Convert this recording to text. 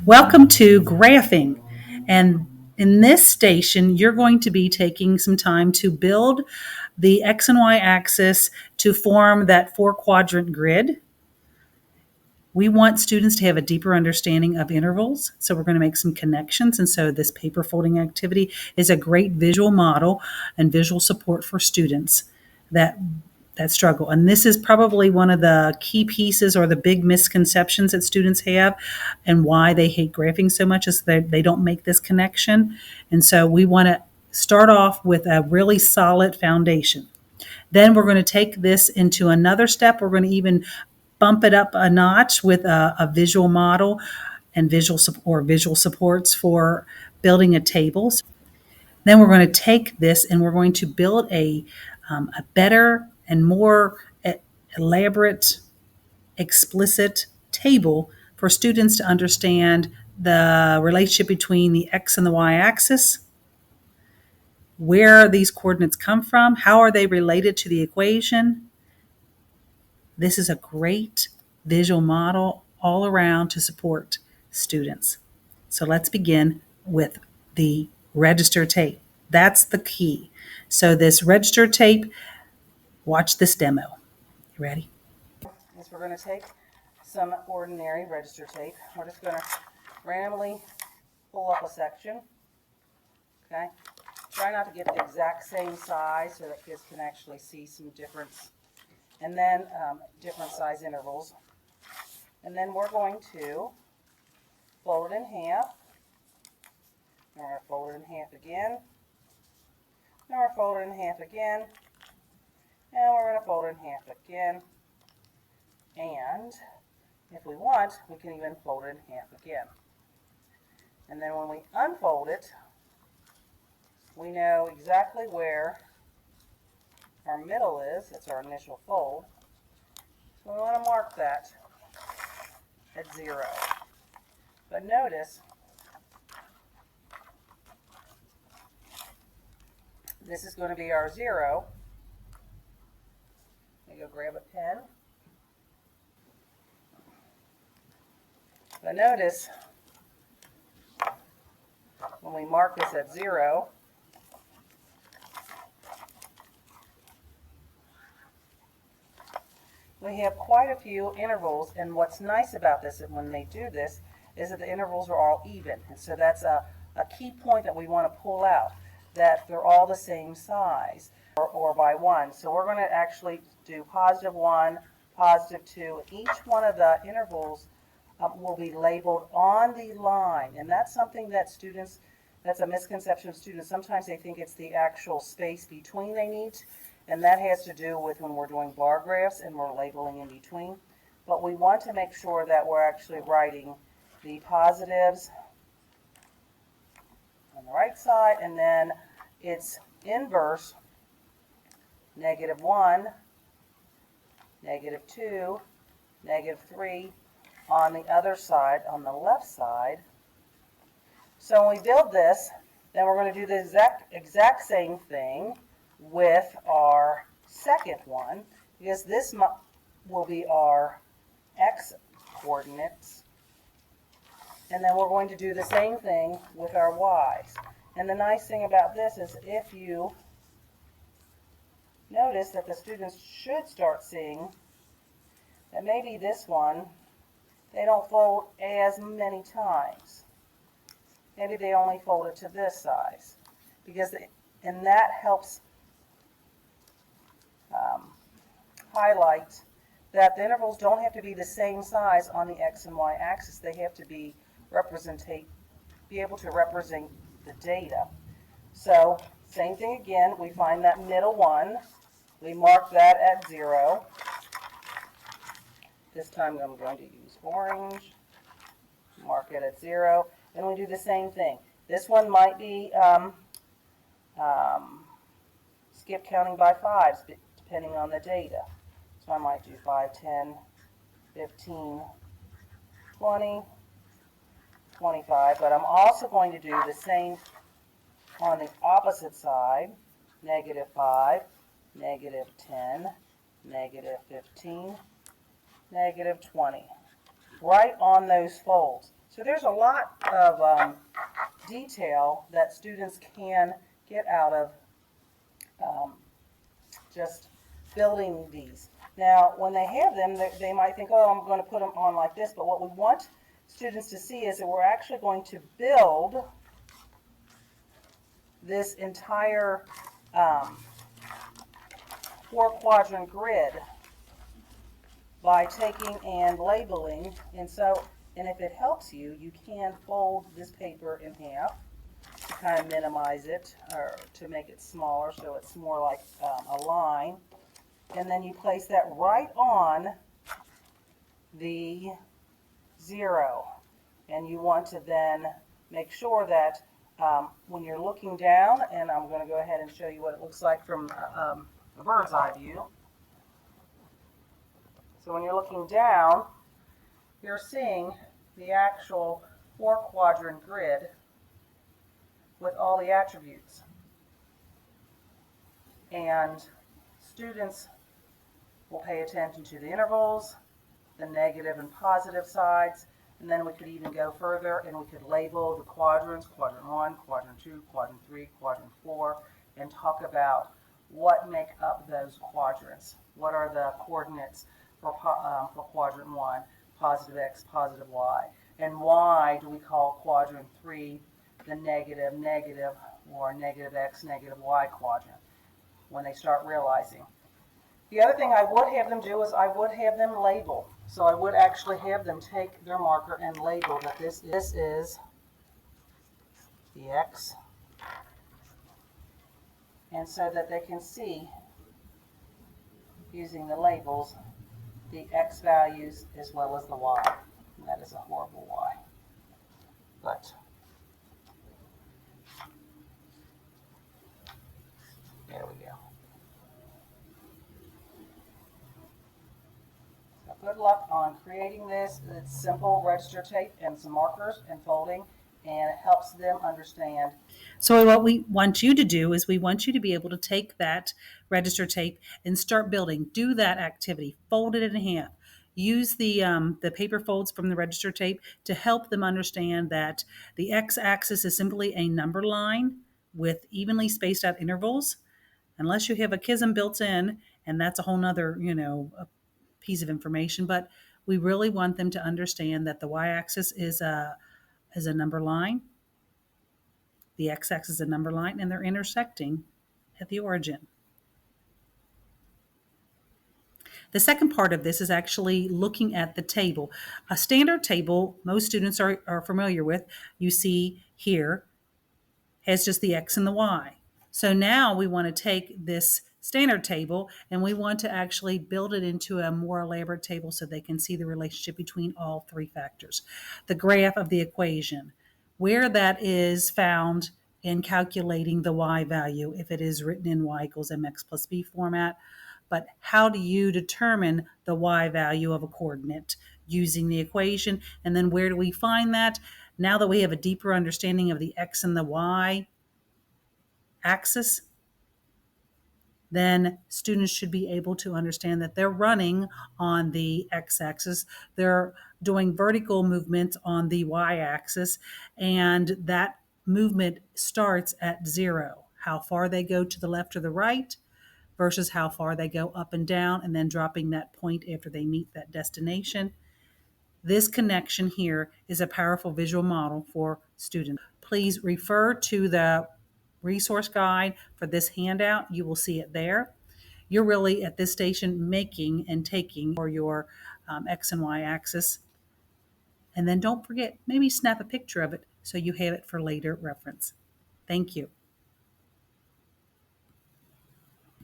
Welcome to graphing. And in this station, you're going to be taking some time to build the X and Y axis to form that four quadrant grid. We want students to have a deeper understanding of intervals, so we're going to make some connections. And so, this paper folding activity is a great visual model and visual support for students that struggle. And this is probably one of the key pieces or the big misconceptions that students have, and why they hate graphing so much is that they don't make this connection. And so, we want to start off with a really solid foundation. Then we're going to take this into another step. We're going to even bump it up a notch with a visual model and visual supports for building a table. Then we're going to take this and we're going to build a better and more elaborate, explicit table for students to understand the relationship between the X and the Y axis, where these coordinates come from, how are they related to the equation. This is a great visual model all around to support students. So let's begin with the register tape. That's the key. So this register tape, watch this demo. You ready? Is we're going to take some ordinary register tape. We're just going to randomly pull up a section. Okay. Try not to get the exact same size so that kids can actually see some difference. And then different size intervals. And then we're going to fold it in half. We're going to fold it in half again. Now we're fold it in half again. And we're going to fold it in half again. And if we want, we can even fold it in half again. And then when we unfold it, we know exactly where our middle is. That's our initial fold. So we want to mark that at 0. But notice, this is going to be our 0. Let me go grab a pen. But notice, when we mark this at 0, we have quite a few intervals, and what's nice about this, and when they do this, is that the intervals are all even. And so that's a key point that we want to pull out, that they're all the same size, or by 1. So we're going to actually do +1, +2. Each one of the intervals will be labeled on the line, and that's something that students, that's a misconception of students. Sometimes they think it's the actual space between they need, and that has to do with when we're doing bar graphs and we're labeling in between. But we want to make sure that we're actually writing the positives on the right side, and then its inverse, -1, -2, -3, on the other side, on the left side. So when we build this, then we're going to do the exact same thing with our second one, because this will be our X coordinates. And then we're going to do the same thing with our Y's. And the nice thing about this is if you notice that the students should start seeing that maybe this one, they don't fold as many times. Maybe they only fold it to this size, and that helps highlight that the intervals don't have to be the same size on the X and Y axis. They have to be able to represent the data. So same thing again, we find that middle one, we mark that at 0. This time I'm going to use orange, mark it at 0, and we do the same thing. This one might be skip counting by 5s, depending on the data. So I might do 5, 10, 15, 20, 25, but I'm also going to do the same on the opposite side, -5, -10, -15, -20. Right on those folds. So there's a lot of detail that students can get out of just building these. Now, when they have them, they might think, oh, I'm going to put them on like this, but what we want students to see is that we're actually going to build this entire four-quadrant grid by taking and labeling. And if it helps you, you can fold this paper in half to kind of minimize it or to make it smaller so it's more like a line. And then you place that right on the 0. And you want to then make sure that when you're looking down, and I'm going to go ahead and show you what it looks like from a bird's eye view. So when you're looking down, you're seeing the actual four-quadrant grid with all the attributes. And students will pay attention to the intervals, the negative and positive sides, and then we could even go further and we could label the quadrants, quadrant 1, quadrant 2, quadrant 3, quadrant 4, and talk about what make up those quadrants. What are the coordinates for quadrant 1, positive x, positive y, and why do we call quadrant 3 the negative, negative, or negative x, negative y quadrant when they start realizing. The other thing I would have them do is I would have them label. So I would actually have them take their marker and label that this is the x, and so that they can see using the labels the x values as well as the y. And that is a horrible y. But there we go. So good luck on creating this. It's simple register tape and some markers and folding, and it helps them understand. So what we want you to do is we want you to be able to take that register tape and start building. Do that activity. Fold it in half. Use the paper folds from the register tape to help them understand that the x-axis is simply a number line with evenly spaced out intervals, unless you have a chiasm built in, and that's a whole nother, piece of information. But we really want them to understand that the y-axis is a number line, the x-axis is a number line, and they're intersecting at the origin. The second part of this is actually looking at the table. A standard table, most students are familiar with, you see here, has just the x and the y. So now we want to take this standard table and we want to actually build it into a more elaborate table so they can see the relationship between all three factors. The graph of the equation, where that is found in calculating the y value, if it is written in y equals mx plus b format. But how do you determine the y value of a coordinate? Using the equation. And then where do we find that? Now that we have a deeper understanding of the x and the y axis, then students should be able to understand that they're running on the x-axis, they're doing vertical movement on the y-axis, and that movement starts at 0. How far they go to the left or the right versus how far they go up and down, and then dropping that point after they meet that destination. This connection here is a powerful visual model for students. Please refer to the resource guide for this handout. You will see it there. You're really at this station making and taking for your X and Y axis. And then don't forget, maybe snap a picture of it so you have it for later reference. Thank you.